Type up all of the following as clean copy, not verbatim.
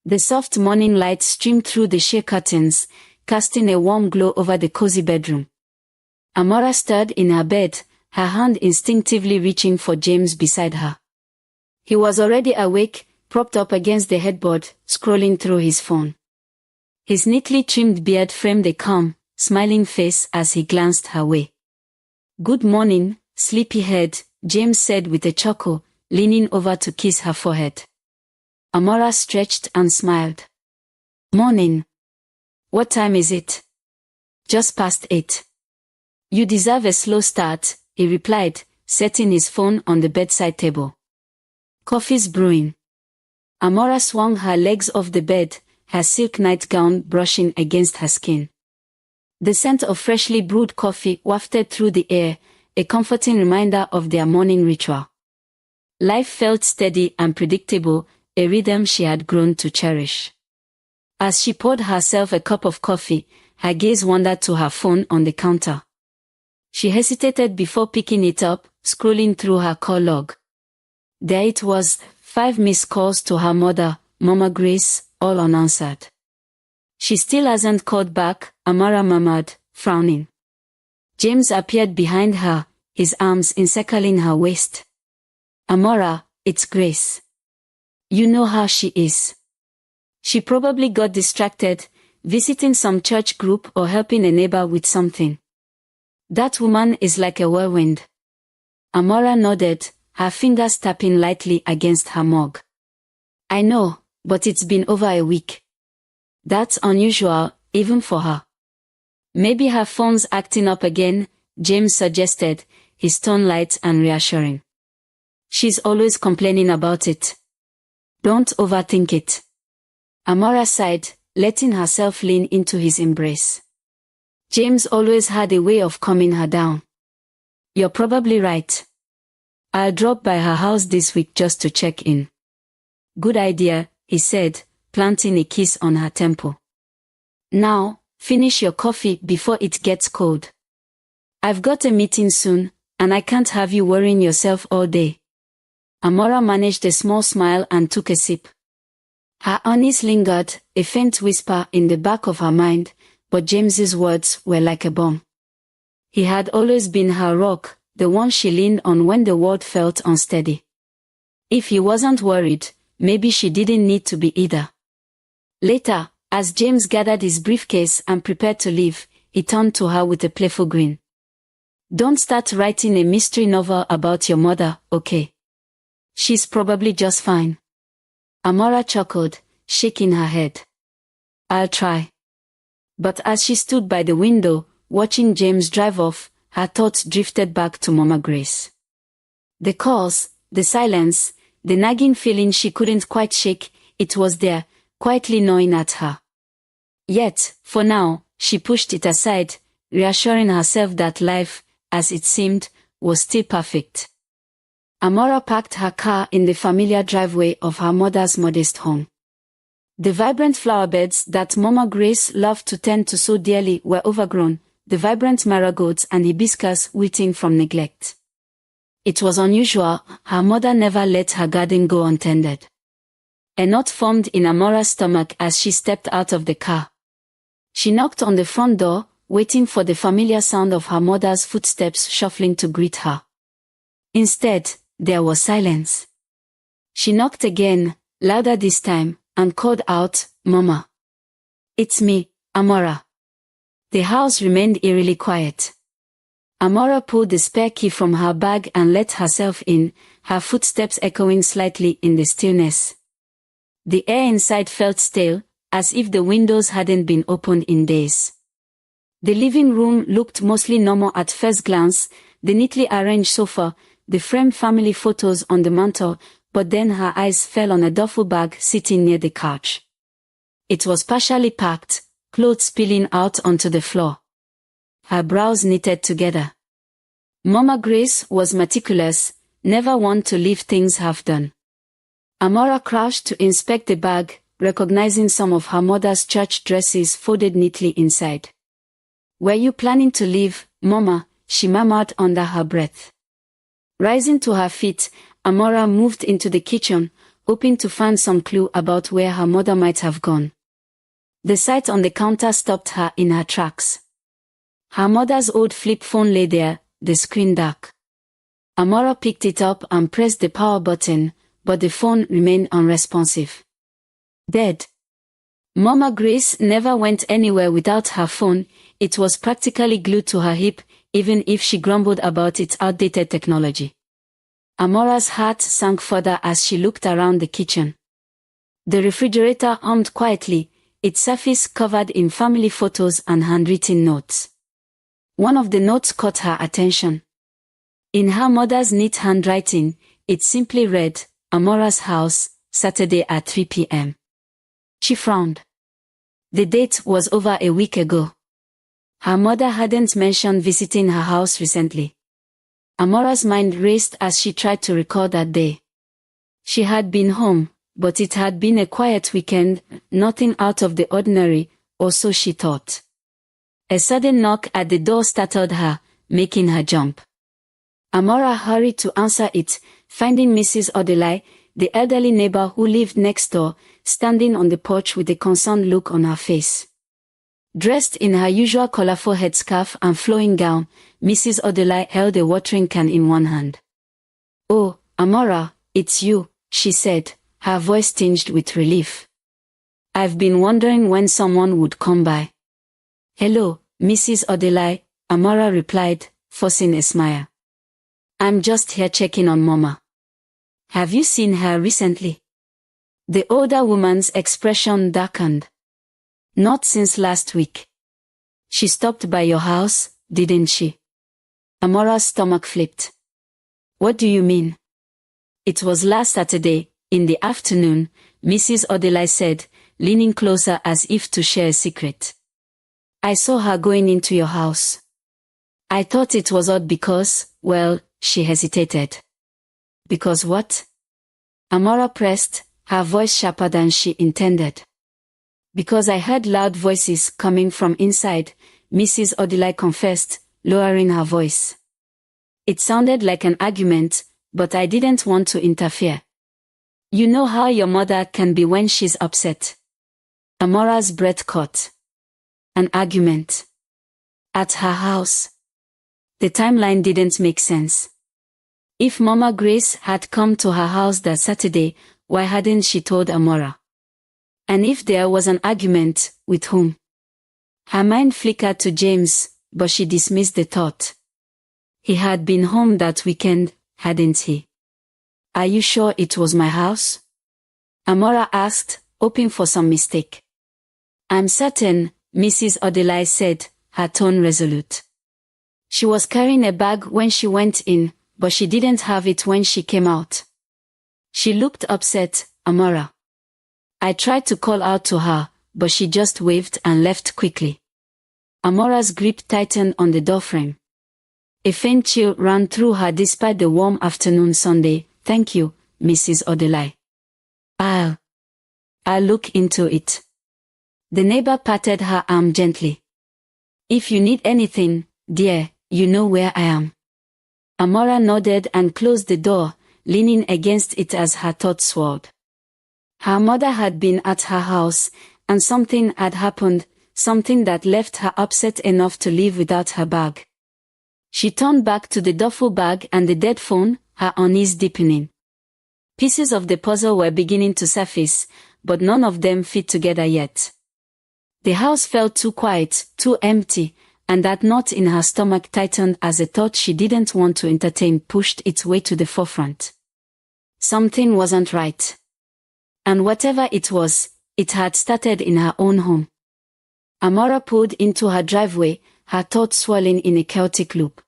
The soft morning light streamed through the sheer curtains, casting a warm glow over the cozy bedroom. Amora stirred in her bed, her hand instinctively reaching for James beside her. He was already awake, propped up against the headboard, scrolling through his phone. His neatly trimmed beard framed a calm, smiling face as he glanced her way. "Good morning, sleepyhead," James said with a chuckle, leaning over to kiss her forehead. Amora stretched and smiled. "Morning. What time is it?" "Just past 8. "You deserve a slow start," he replied, setting his phone on the bedside table. "Coffee's brewing." Amora swung her legs off the bed, her silk nightgown brushing against her skin. The scent of freshly brewed coffee wafted through the air, a comforting reminder of their morning ritual. Life felt steady and predictable, a rhythm she had grown to cherish. As she poured herself a cup of coffee, her gaze wandered to her phone on the counter. She hesitated before picking it up, scrolling through her call log. There it was, 5 missed calls to her mother, Mama Grace, all unanswered. "She still hasn't called back," Amora murmured, frowning. James appeared behind her, his arms encircling her waist. "Amora, it's Grace. You know how she is. She probably got distracted, visiting some church group or helping a neighbor with something. That woman is like a whirlwind." Amora nodded, her fingers tapping lightly against her mug. "I know, but it's been over a week. That's unusual, even for her." "Maybe her phone's acting up again," James suggested, his tone light and reassuring. "She's always complaining about it. Don't overthink it." Amora sighed, letting herself lean into his embrace. James always had a way of calming her down. "You're probably right. I'll drop by her house this week just to check in." "Good idea," he said, planting a kiss on her temple. "Now, finish your coffee before it gets cold. I've got a meeting soon, and I can't have you worrying yourself all day." Amora managed a small smile and took a sip. Her unease lingered, a faint whisper in the back of her mind, but James's words were like a bomb. He had always been her rock, the one she leaned on when the world felt unsteady. If he wasn't worried, maybe she didn't need to be either. Later, as James gathered his briefcase and prepared to leave, he turned to her with a playful grin. "Don't start writing a mystery novel about your mother, okay? She's probably just fine." Amora chuckled, shaking her head. "I'll try." But as she stood by the window, watching James drive off, her thoughts drifted back to Mama Grace. The calls, the silence, the nagging feeling she couldn't quite shake, it was there, quietly gnawing at her. Yet, for now, she pushed it aside, reassuring herself that life, as it seemed, was still perfect. Amora parked her car in the familiar driveway of her mother's modest home. The vibrant flowerbeds that Mama Grace loved to tend to so dearly were overgrown, the vibrant marigolds and hibiscus wilting from neglect. It was unusual, her mother never let her garden go untended. A knot formed in Amora's stomach as she stepped out of the car. She knocked on the front door, waiting for the familiar sound of her mother's footsteps shuffling to greet her. Instead, there was silence. She knocked again, louder this time, and called out, "Mama." "It's me, Amora." The house remained eerily quiet. Amora pulled the spare key from her bag and let herself in, her footsteps echoing slightly in the stillness. The air inside felt stale, as if the windows hadn't been opened in days. The living room looked mostly normal at first glance, the neatly arranged sofa, the framed family photos on the mantel, but then her eyes fell on a duffel bag sitting near the couch. It was partially packed, clothes spilling out onto the floor. Her brows knitted together. Mama Grace was meticulous, never one to leave things half done. Amora crouched to inspect the bag, recognizing some of her mother's church dresses folded neatly inside. "Were you planning to leave, Mama?" she murmured under her breath. Rising to her feet, Amora moved into the kitchen, hoping to find some clue about where her mother might have gone. The sight on the counter stopped her in her tracks. Her mother's old flip phone lay there, the screen dark. Amora picked it up and pressed the power button, but the phone remained unresponsive. Dead. Mama Grace never went anywhere without her phone. It was practically glued to her hip, even if she grumbled about its outdated technology. Amora's heart sank further as she looked around the kitchen. The refrigerator hummed quietly, its surface covered in family photos and handwritten notes. One of the notes caught her attention. In her mother's neat handwriting, it simply read, "Amora's house, Saturday at 3 p.m. She frowned. The date was over a week ago. Her mother hadn't mentioned visiting her house recently. Amora's mind raced as she tried to recall that day. She had been home, but it had been a quiet weekend, nothing out of the ordinary, or so she thought. A sudden knock at the door startled her, making her jump. Amora hurried to answer it, finding Mrs. Odelai, the elderly neighbor who lived next door, standing on the porch with a concerned look on her face. Dressed in her usual colorful headscarf and flowing gown, Mrs. Odelai held a watering can in one hand. "Oh, Amora, it's you," she said, her voice tinged with relief. "I've been wondering when someone would come by." "Hello, Mrs. Odelai," Amora replied, forcing a smile. "I'm just here checking on Mama. Have you seen her recently?" The older woman's expression darkened. "Not since last week. She stopped by your house, didn't she?" Amora's stomach flipped. "What do you mean?" "It was last Saturday, in the afternoon," Mrs. Odelai said, leaning closer as if to share a secret. "I saw her going into your house. I thought it was odd because, well," she hesitated. "Because what?" Amora pressed, her voice sharper than she intended. "Because I heard loud voices coming from inside," Mrs. Odelai confessed, lowering her voice. "It sounded like an argument, but I didn't want to interfere. You know how your mother can be when she's upset." Amora's breath caught. An argument. At her house. The timeline didn't make sense. If Mama Grace had come to her house that Saturday, why hadn't she told Amora? And if there was an argument, with whom? Her mind flickered to James, but she dismissed the thought. He had been home that weekend, hadn't he? "Are you sure it was my house?" Amora asked, hoping for some mistake. "I'm certain," Mrs. Odelai said, her tone resolute. "She was carrying a bag when she went in, but she didn't have it when she came out." She looked upset, "Amora." "I tried to call out to her, but she just waved and left quickly." Amora's grip tightened on the doorframe. A faint chill ran through her despite the warm afternoon Sunday. "Thank you, Mrs. Odelai. I'll look into it." The neighbor patted her arm gently. "If you need anything, dear, you know where I am." Amora nodded and closed the door, leaning against it as her thoughts swirled. Her mother had been at her house, and something had happened, something that left her upset enough to leave without her bag. She turned back to the duffel bag and the dead phone, her unease deepening. Pieces of the puzzle were beginning to surface, but none of them fit together yet. The house felt too quiet, too empty, and that knot in her stomach tightened as a thought she didn't want to entertain pushed its way to the forefront. Something wasn't right. And whatever it was, it had started in her own home. Amora pulled into her driveway, her thoughts swirling in a chaotic loop.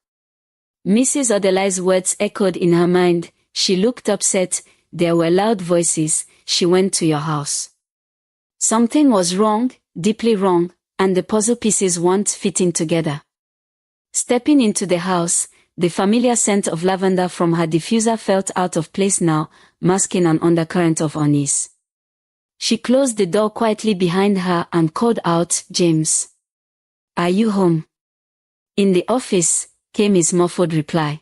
Mrs. Odelai's words echoed in her mind. She looked upset, there were loud voices, she went to your house. Something was wrong, deeply wrong, and the puzzle pieces weren't fitting together. Stepping into the house, the familiar scent of lavender from her diffuser felt out of place now, masking an undercurrent of unease. She closed the door quietly behind her and called out, "James. Are you home?" "In the office," came his muffled reply.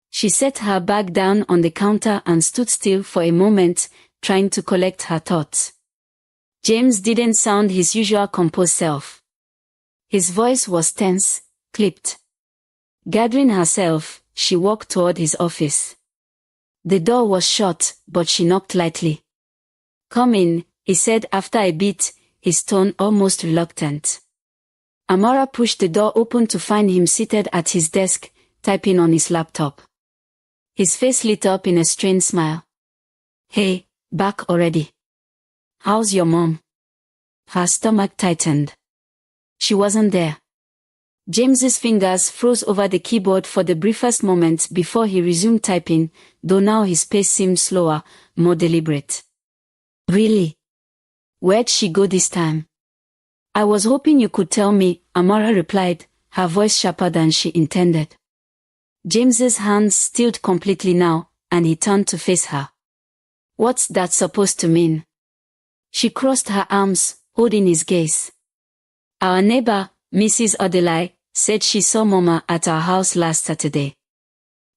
She set her bag down on the counter and stood still for a moment, trying to collect her thoughts. James didn't sound his usual composed self. His voice was tense, clipped. Gathering herself, she walked toward his office. The door was shut, but she knocked lightly. "Come in," he said after a bit, his tone almost reluctant. Amora pushed the door open to find him seated at his desk, typing on his laptop. His face lit up in a strained smile. "Hey, back already? How's your mom?" Her stomach tightened. She wasn't there. James's fingers froze over the keyboard for the briefest moment before he resumed typing, though now his pace seemed slower, more deliberate. "Really? Where'd she go this time?" "I was hoping you could tell me," Amora replied, her voice sharper than she intended. James's hands stilled completely now, and he turned to face her. "What's that supposed to mean?" She crossed her arms, holding his gaze. "Our neighbor, Mrs. Odelai, said she saw Mama at our house last Saturday."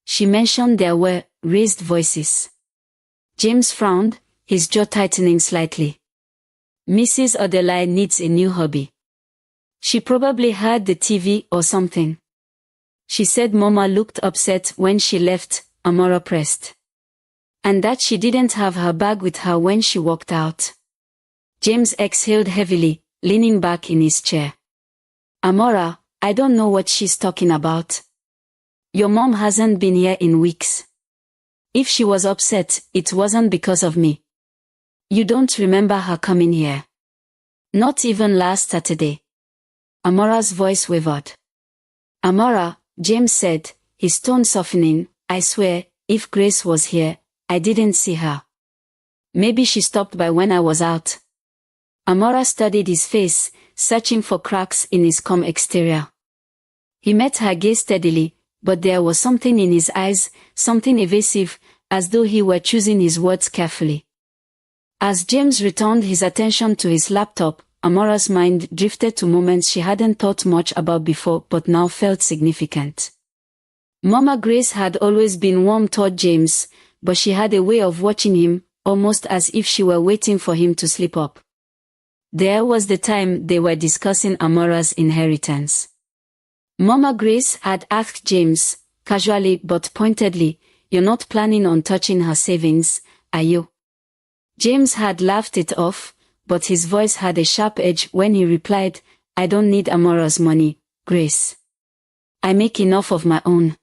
She mentioned there were raised voices. James frowned, his jaw tightening slightly. "Mrs. Odelai needs a new hobby. She probably heard the TV or something." "She said Mama looked upset when she left," Amora pressed. "And that she didn't have her bag with her when she walked out." James exhaled heavily, leaning back in his chair. "Amora, I don't know what she's talking about. Your mom hasn't been here in weeks. If she was upset, it wasn't because of me. You don't remember her coming here? Not even last Saturday." Amora's voice wavered. "Amora," James said, his tone softening, "I swear, if Grace was here, I didn't see her. Maybe she stopped by when I was out." Amora studied his face, searching for cracks in his calm exterior. He met her gaze steadily, but there was something in his eyes, something evasive, as though he were choosing his words carefully. As James returned his attention to his laptop, Amora's mind drifted to moments she hadn't thought much about before but now felt significant. Mama Grace had always been warm toward James, but she had a way of watching him, almost as if she were waiting for him to slip up. There was the time they were discussing Amora's inheritance. Mama Grace had asked James, casually but pointedly, "You're not planning on touching her savings, are you?" James had laughed it off, but his voice had a sharp edge when he replied, "I don't need Amora's money, Grace. I make enough of my own."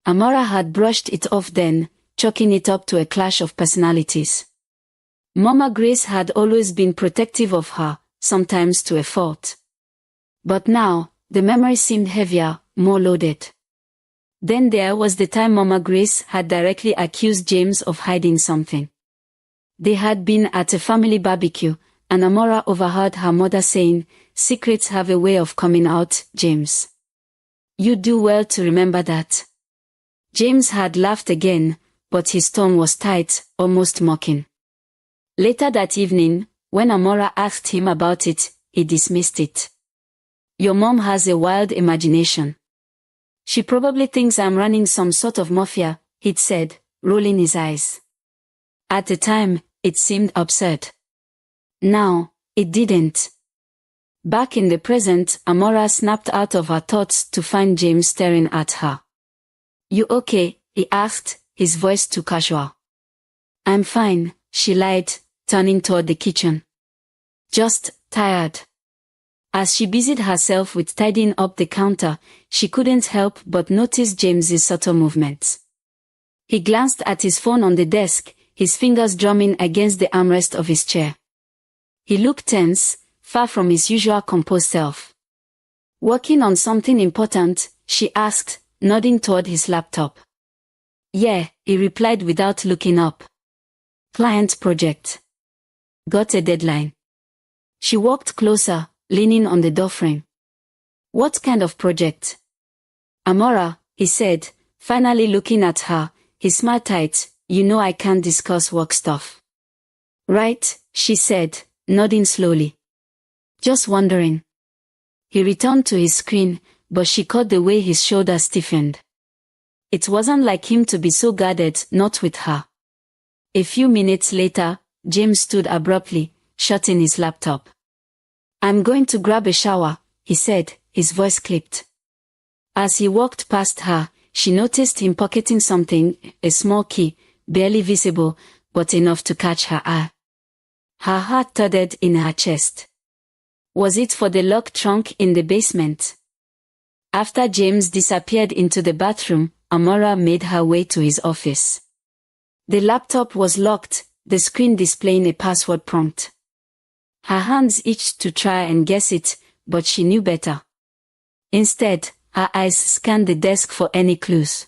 Amora had brushed it off then, chalking it up to a clash of personalities. Mama Grace had always been protective of her, sometimes to a fault. But now, the memory seemed heavier, more loaded. Then there was the time Mama Grace had directly accused James of hiding something. They had been at a family barbecue, and Amora overheard her mother saying, "Secrets have a way of coming out, James. You do well to remember that." James had laughed again, but his tone was tight, almost mocking. Later that evening, when Amora asked him about it, he dismissed it. "Your mom has a wild imagination. She probably thinks I'm running some sort of mafia," he'd said, rolling his eyes. At the time, it seemed absurd. Now, it didn't. Back in the present, Amora snapped out of her thoughts to find James staring at her. "You okay?" he asked, his voice too casual. "I'm fine," she lied, turning toward the kitchen. "Just tired." As she busied herself with tidying up the counter, she couldn't help but notice James's subtle movements. He glanced at his phone on the desk, his fingers drumming against the armrest of his chair. He looked tense, far from his usual composed self. "Working on something important?" she asked, nodding toward his laptop. "Yeah," he replied without looking up. "Client project. Got a deadline." She walked closer, leaning on the doorframe. "What kind of project?" "Amora," he said, finally looking at her, his smile tight, "You know I can't discuss work stuff." "Right," she said, nodding slowly. "Just wondering." He returned to his screen, but she caught the way his shoulders stiffened. It wasn't like him to be so guarded, not with her. A few minutes later, James stood abruptly, shutting his laptop. "I'm going to grab a shower," he said, his voice clipped. As he walked past her, she noticed him pocketing something, a small key, barely visible, but enough to catch her eye. Her heart thudded in her chest. Was it for the locked trunk in the basement? After James disappeared into the bathroom, Amora made her way to his office. The laptop was locked, the screen displaying a password prompt. Her hands itched to try and guess it, but she knew better. Instead, her eyes scanned the desk for any clues.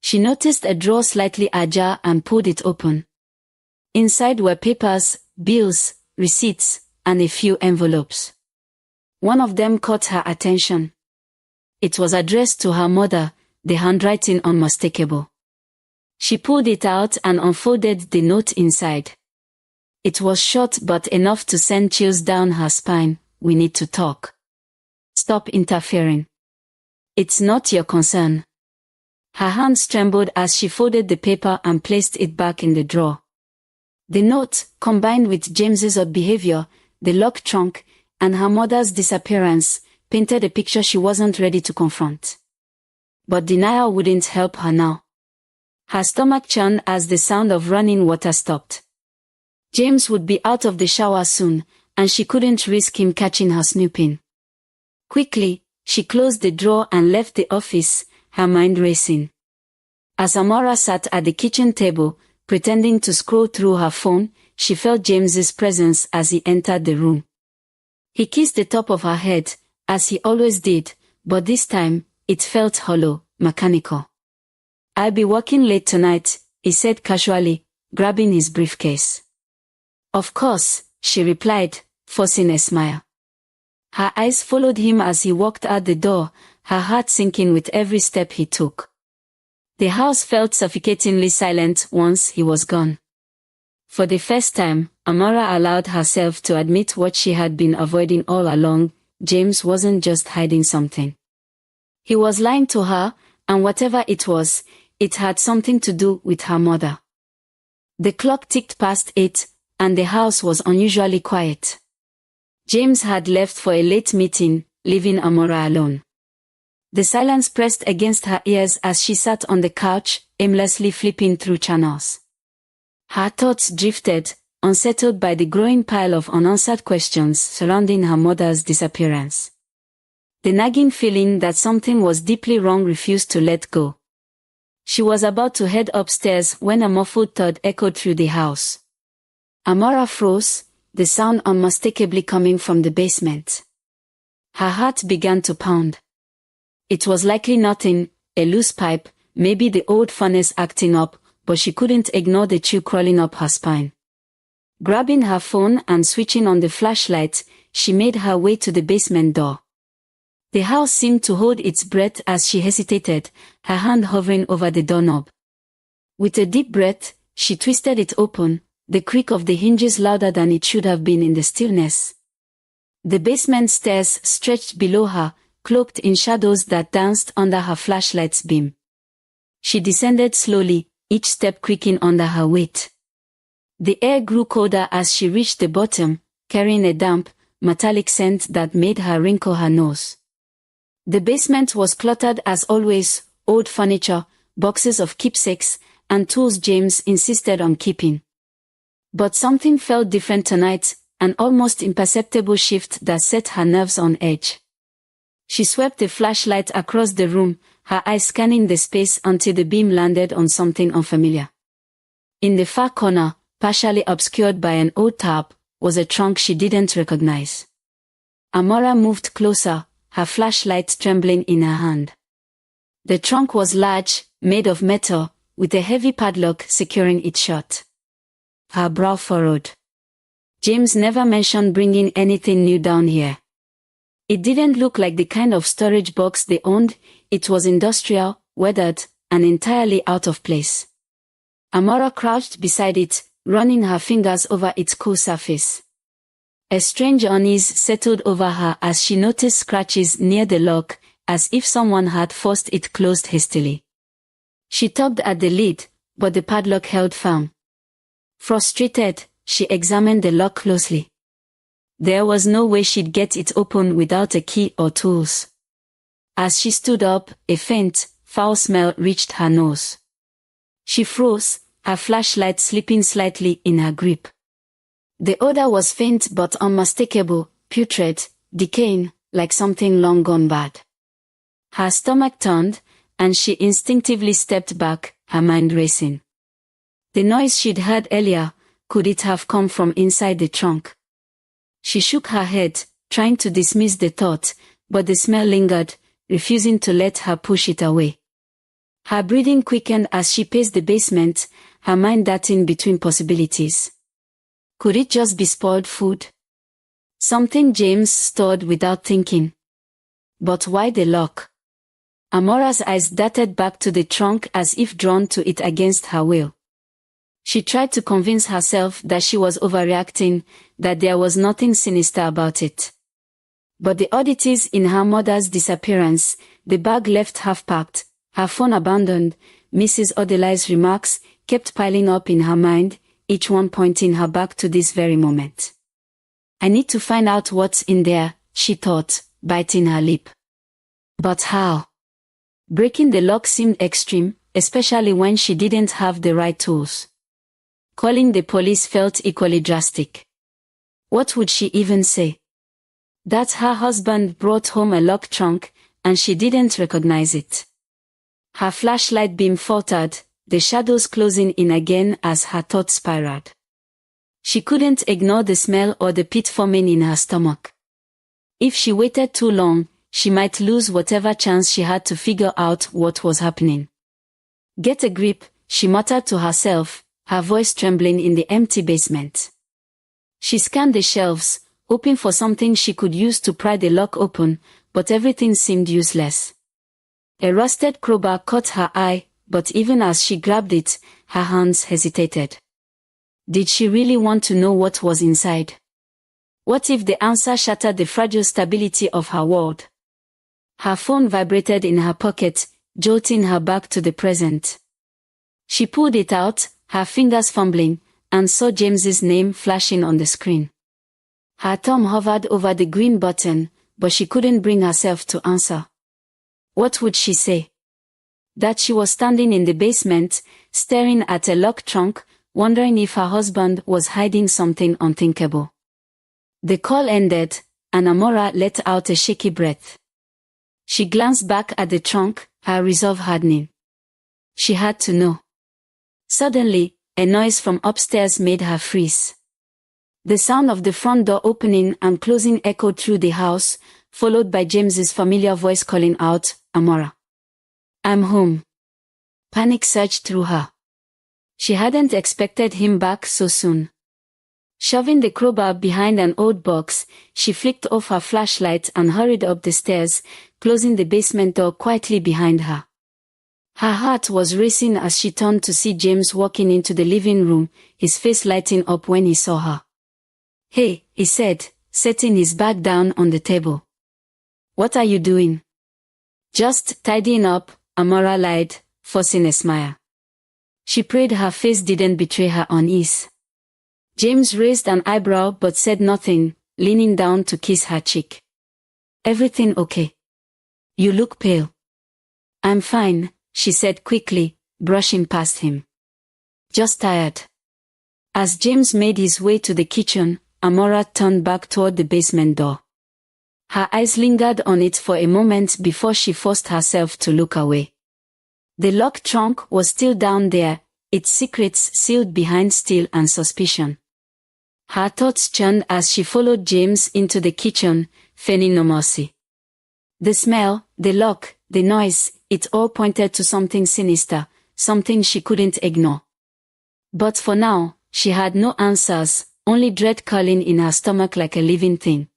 She noticed a drawer slightly ajar and pulled it open. Inside were papers, bills, receipts, and a few envelopes. One of them caught her attention. It was addressed to her mother, the handwriting unmistakable. She pulled it out and unfolded the note inside. It was short but enough to send chills down her spine. "We need to talk. Stop interfering. It's not your concern." Her hands trembled as she folded the paper and placed it back in the drawer. The note, combined with James's odd behavior, the locked trunk, and her mother's disappearance, painted a picture she wasn't ready to confront. But denial wouldn't help her now. Her stomach churned as the sound of running water stopped. James would be out of the shower soon, and she couldn't risk him catching her snooping. Quickly, she closed the drawer and left the office, her mind racing. As Amora sat at the kitchen table, pretending to scroll through her phone, she felt James's presence as he entered the room. He kissed the top of her head, as he always did, but this time, it felt hollow, mechanical. "I'll be working late tonight," he said casually, grabbing his briefcase. "Of course," she replied, forcing a smile. Her eyes followed him as he walked out the door, her heart sinking with every step he took. The house felt suffocatingly silent once he was gone. For the first time, Amora allowed herself to admit what she had been avoiding all along. James wasn't just hiding something. He was lying to her, and whatever it was, it had something to do with her mother. The clock ticked past 8, and the house was unusually quiet. James had left for a late meeting, leaving Amora alone. The silence pressed against her ears as she sat on the couch, aimlessly flipping through channels. Her thoughts drifted, unsettled by the growing pile of unanswered questions surrounding her mother's disappearance. The nagging feeling that something was deeply wrong refused to let go. She was about to head upstairs when a muffled thud echoed through the house. Amora froze, the sound unmistakably coming from the basement. Her heart began to pound. It was likely nothing, a loose pipe, maybe the old furnace acting up, but she couldn't ignore the chill crawling up her spine. Grabbing her phone and switching on the flashlight, she made her way to the basement door. The house seemed to hold its breath as she hesitated, her hand hovering over the doorknob. With a deep breath, she twisted it open, the creak of the hinges louder than it should have been in the stillness. The basement stairs stretched below her, cloaked in shadows that danced under her flashlight's beam. She descended slowly, each step creaking under her weight. The air grew colder as she reached the bottom, carrying a damp, metallic scent that made her wrinkle her nose. The basement was cluttered as always, old furniture, boxes of keepsakes, and tools James insisted on keeping. But something felt different tonight, an almost imperceptible shift that set her nerves on edge. She swept the flashlight across the room, her eyes scanning the space until the beam landed on something unfamiliar. In the far corner, partially obscured by an old tarp, was a trunk she didn't recognize. Amora moved closer, her flashlight trembling in her hand. The trunk was large, made of metal, with a heavy padlock securing it shut. Her brow furrowed. James never mentioned bringing anything new down here. It didn't look like the kind of storage box they owned. It was industrial, weathered, and entirely out of place. Amora crouched beside it, running her fingers over its cool surface. A strange unease settled over her as she noticed scratches near the lock, as if someone had forced it closed hastily. She tugged at the lid, but the padlock held firm. Frustrated, she examined the lock closely. There was no way she'd get it open without a key or tools. As she stood up, a faint, foul smell reached her nose. She froze, her flashlight slipping slightly in her grip. The odor was faint but unmistakable, putrid, decaying, like something long gone bad. Her stomach turned, and she instinctively stepped back, her mind racing. The noise she'd heard earlier, could it have come from inside the trunk? She shook her head, trying to dismiss the thought, but the smell lingered, refusing to let her push it away. Her breathing quickened as she paced the basement, her mind darting between possibilities. Could it just be spoiled food? Something James stored without thinking. But why the lock? Amora's eyes darted back to the trunk as if drawn to it against her will. She tried to convince herself that she was overreacting, that there was nothing sinister about it. But the oddities in her mother's disappearance, the bag left half-packed, her phone abandoned, Mrs. Odelai's remarks, kept piling up in her mind, each one pointing her back to this very moment. I need to find out what's in there, she thought, biting her lip. But how? Breaking the lock seemed extreme, especially when she didn't have the right tools. Calling the police felt equally drastic. What would she even say? That her husband brought home a locked trunk, and she didn't recognize it. Her flashlight beam faltered, the shadows closing in again as her thoughts spiraled. She couldn't ignore the smell or the pit forming in her stomach. If she waited too long, she might lose whatever chance she had to figure out what was happening. Get a grip, she muttered to herself, her voice trembling in the empty basement. She scanned the shelves, hoping for something she could use to pry the lock open, but everything seemed useless. A rusted crowbar caught her eye, but even as she grabbed it, her hands hesitated. Did she really want to know what was inside? What if the answer shattered the fragile stability of her world? Her phone vibrated in her pocket, jolting her back to the present. She pulled it out, her fingers fumbling, and saw James's name flashing on the screen. Her thumb hovered over the green button, but she couldn't bring herself to answer. What would she say? That she was standing in the basement, staring at a locked trunk, wondering if her husband was hiding something unthinkable. The call ended, and Amora let out a shaky breath. She glanced back at the trunk, her resolve hardening. She had to know. Suddenly, a noise from upstairs made her freeze. The sound of the front door opening and closing echoed through the house, followed by James's familiar voice calling out, "Amora. I'm home." Panic surged through her. She hadn't expected him back so soon. Shoving the crowbar behind an old box, she flicked off her flashlight and hurried up the stairs, closing the basement door quietly behind her. Her heart was racing as she turned to see James walking into the living room, his face lighting up when he saw her. "Hey," he said, setting his bag down on the table. "What are you doing?" "Just tidying up," Amora lied, forcing a smile. She prayed her face didn't betray her unease. James raised an eyebrow but said nothing, leaning down to kiss her cheek. "Everything okay? You look pale." "I'm fine," she said quickly, brushing past him. "Just tired." As James made his way to the kitchen, Amora turned back toward the basement door. Her eyes lingered on it for a moment before she forced herself to look away. The locked trunk was still down there, its secrets sealed behind steel and suspicion. Her thoughts churned as she followed James into the kitchen, feigning no mercy. The smell, the lock, the noise, it all pointed to something sinister, something she couldn't ignore. But for now, she had no answers, only dread curling in her stomach like a living thing.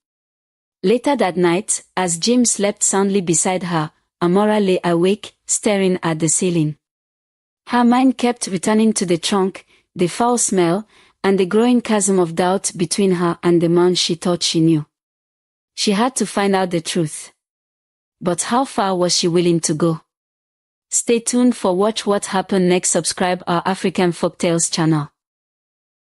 Later that night, as James slept soundly beside her, Amora lay awake, staring at the ceiling. Her mind kept returning to the trunk, the foul smell, and the growing chasm of doubt between her and the man she thought she knew. She had to find out the truth. But how far was she willing to go? Stay tuned for Watch What Happened Next. Subscribe our African Folktales channel.